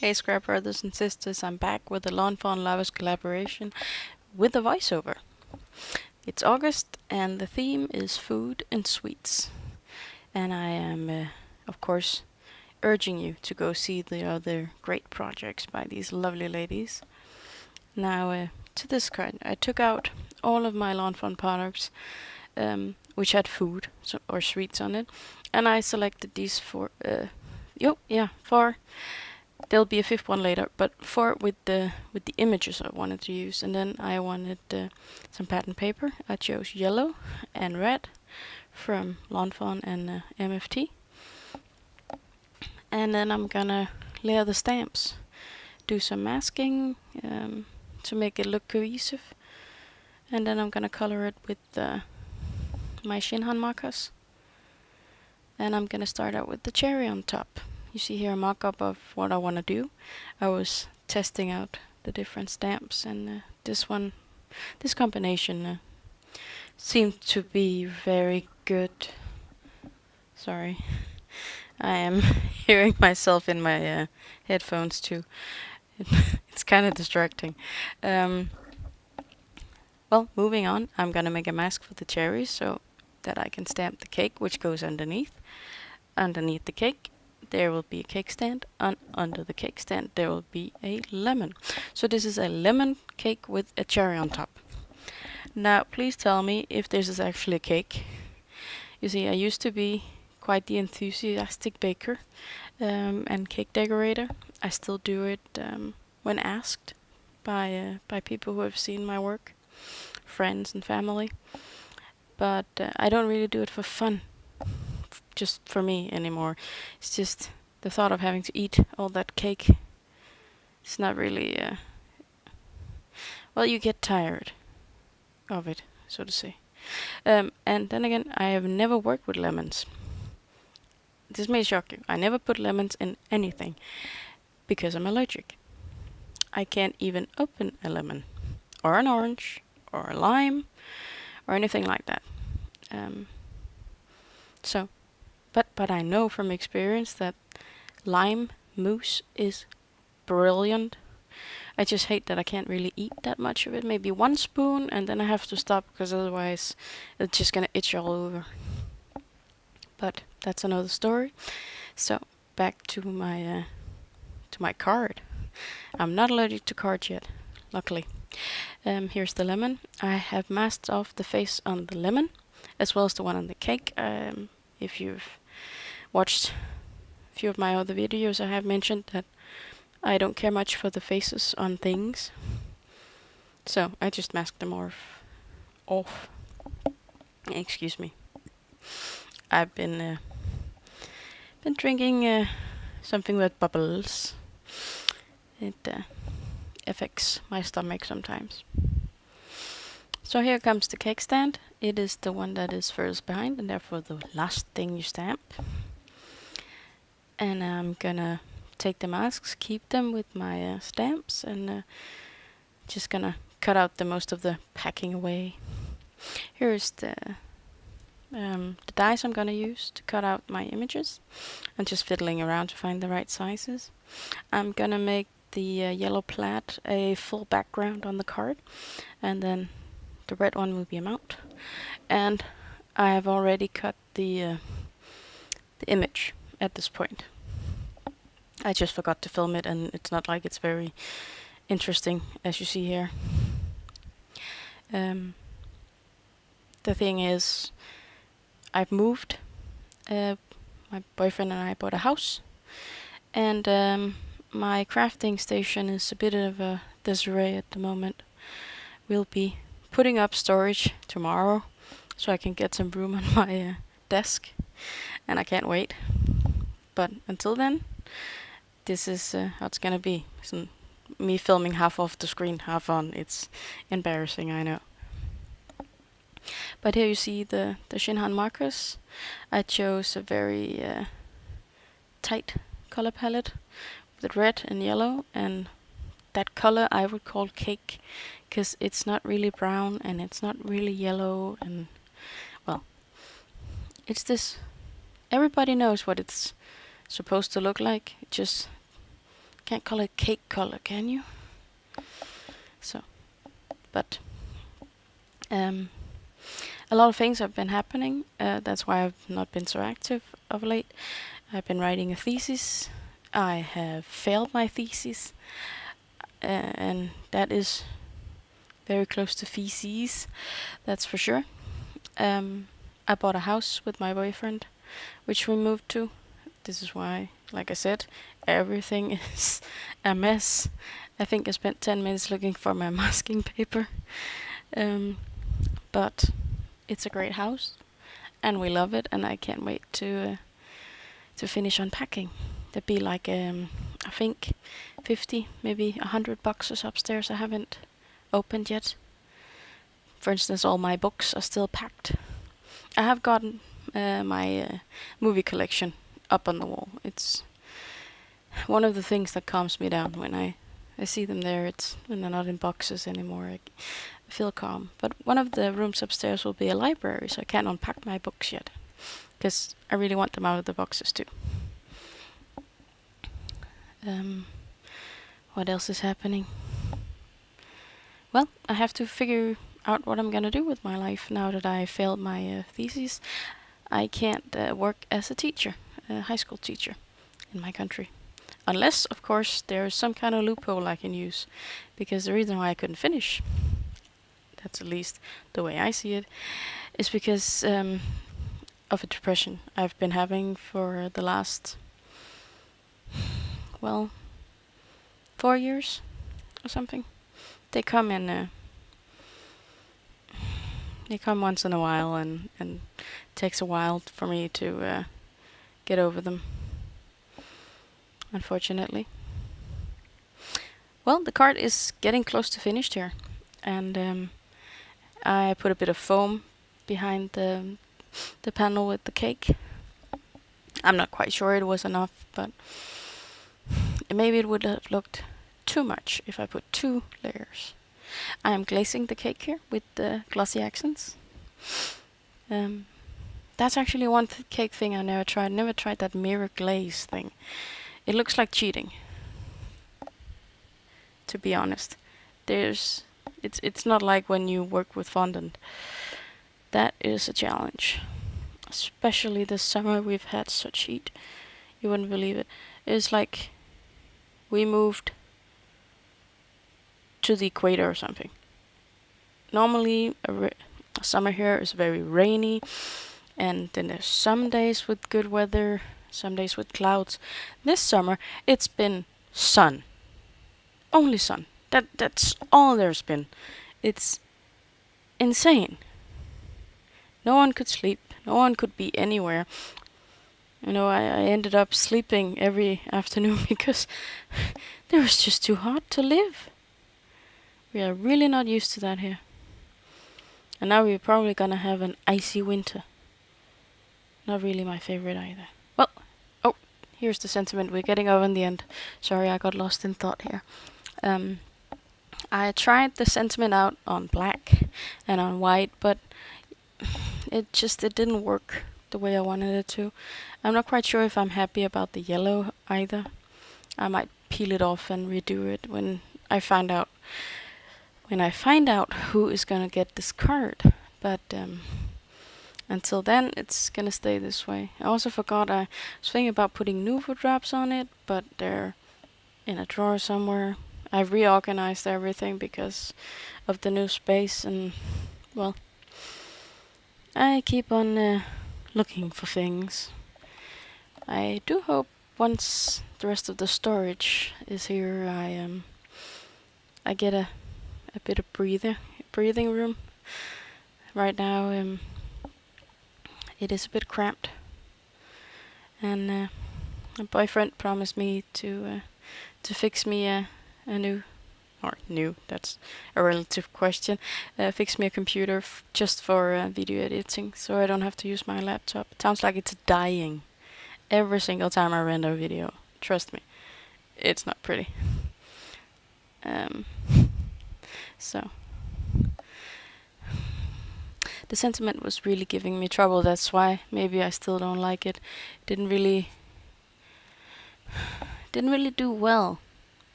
Hey Scrap Brothers and Sisters, I'm back with the Lawn Fawn Lovers collaboration with a voiceover. It's August and the theme is food and sweets. And I am, of course, urging you to go see the other great projects by these lovely ladies. Now, to this card, I took out all of my Lawn Fawn products, which had food or sweets on it, and I selected these four. Four. There'll be a fifth one later, but four with the images I wanted to use. And then I wanted some pattern paper. I chose yellow and red from Lawn Fawn and MFT. And then I'm gonna layer the stamps, do some masking to make it look cohesive. And then I'm gonna color it with my Shin markers. And I'm gonna start out with the cherry on top. You see here a mock-up of what I want to do. I was testing out the different stamps, and this combination seemed to be very good. Sorry, I am hearing myself in my headphones too. It's kind of distracting. Well, moving on, I'm gonna make a mask for the cherries so that I can stamp the cake, which goes underneath. Underneath the cake, there will be a cake stand, and under the cake stand there will be a lemon. So this is a lemon cake with a cherry on top. Now please tell me if this is actually a cake. You see, I used to be quite the enthusiastic baker and cake decorator. I still do it when asked by people who have seen my work, friends and family. But I don't really do it for fun. Just for me anymore. It's just the thought of having to eat all that cake. It's not really well, you get tired of it, so to say. And then again, I have never worked with lemons. This may shock you. I never put lemons in anything because I'm allergic. I can't even open a lemon or an orange or a lime or anything like that. But I know from experience that lime mousse is brilliant. I just hate that I can't really eat that much of it. Maybe 1 spoon, and then I have to stop because otherwise it's just gonna itch all over. But that's another story. So back to my card. I'm not allergic to cards yet, luckily. Here's the lemon. I have masked off the face on the lemon, as well as the one on the cake. If you've watched a few of my other videos, I have mentioned that I don't care much for the faces on things. So I just mask them off. Excuse me. I've been drinking something with bubbles. It affects my stomach sometimes. So here comes the cake stand. It is the one that is furthest behind, and therefore the last thing you stamp. And I'm gonna take the masks, keep them with my stamps, and just gonna cut out the most of the packing away. Here's the dies I'm gonna use to cut out my images. I'm just fiddling around to find the right sizes. I'm gonna make the yellow plaid a full background on the card, and then the red one will be a mount. And I have already cut the image at this point. I just forgot to film it, and it's not like it's very interesting, as you see here. The thing is, I've moved. My boyfriend and I bought a house, and my crafting station is a bit of a disarray at the moment. We'll be putting up storage tomorrow, so I can get some room on my desk, and I can't wait. But until then, this is how it's gonna be. So me filming half off the screen, half on. It's embarrassing, I know. But here you see the Shin markers. I chose a very tight color palette with red and yellow, and that color I would call cake, because it's not really brown and it's not really yellow, and well, it's this. Everybody knows what it's supposed to look like. It just can't call it cake color, can you? So, but a lot of things have been happening. That's why I've not been so active of late. I've been writing a thesis. I have failed my thesis, and that is very close to feces, that's for sure. I bought a house with my boyfriend, which we moved to. This is why, like I said, everything is a mess. I think I spent 10 minutes looking for my masking paper. But it's a great house, and we love it, and I can't wait to finish unpacking. There'd be like I think 50, maybe 100 boxes upstairs I haven't opened yet. For instance, all my books are still packed. I have gotten my movie collection up on the wall. It's one of the things that calms me down when I see them there. It's when they're not in boxes anymore. I feel calm. But one of the rooms upstairs will be a library, so I can't unpack my books yet, because I really want them out of the boxes too. What else is happening? Well, I have to figure out what I'm gonna do with my life now that I failed my thesis. I can't work as a teacher, a high school teacher in my country. Unless, of course, there's some kind of loophole I can use. Because the reason why I couldn't finish, that's at least the way I see it, is because of a depression I've been having for the last, well, 4 years or something. They come in, they come once in a while, and it takes a while for me to get over them, unfortunately. Well, the card is getting close to finished here, and I put a bit of foam behind the panel with the cake. I'm not quite sure it was enough, but maybe it would have looked too much if I put 2 layers. I am glazing the cake here with the glossy accents. That's actually one cake thing I never tried. Never tried that mirror glaze thing. It looks like cheating, to be honest. It's not like when you work with fondant. That is a challenge. Especially this summer, we've had such heat. You wouldn't believe it. It's like we moved to the equator or something. Normally, summer here is very rainy, and then there's some days with good weather, some days with clouds. This summer, it's been sun. Only sun. That's all there's been. It's insane. No one could sleep. No one could be anywhere. You know, I ended up sleeping every afternoon because it was just too hot to live. We are really not used to that here. And now we're probably gonna have an icy winter. Not really my favorite either. Well, oh, here's the sentiment. We're getting over in the end. Sorry, I got lost in thought here. I tried the sentiment out on black and on white, but it didn't work the way I wanted it to. I'm not quite sure if I'm happy about the yellow either. I might peel it off and redo it when I find out who is gonna get this card. But until then, it's gonna stay this way. I also forgot I was thinking about putting Nuvo drops on it, but they're in a drawer somewhere. I've reorganized everything because of the new space, and well, I keep on looking for things. I do hope once the rest of the storage is here, I get a bit of breathing room. Right now, it is a bit cramped, and my boyfriend promised me to fix me a new, that's a relative question, fix me a computer just for video editing, so I don't have to use my laptop. It sounds like it's dying every single time I render a video. Trust me, it's not pretty. So the sentiment was really giving me trouble. That's why maybe I still don't like it. Didn't really do well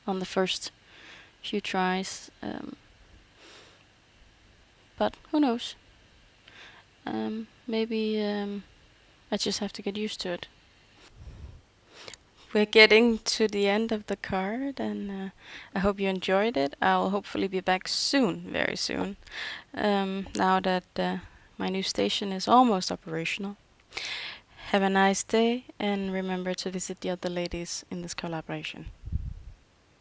on the first few tries. But who knows? Maybe I just have to get used to it. We're getting to the end of the card, and I hope you enjoyed it. I'll hopefully be back soon, very soon, now that my new station is almost operational. Have a nice day, and remember to visit the other ladies in this collaboration.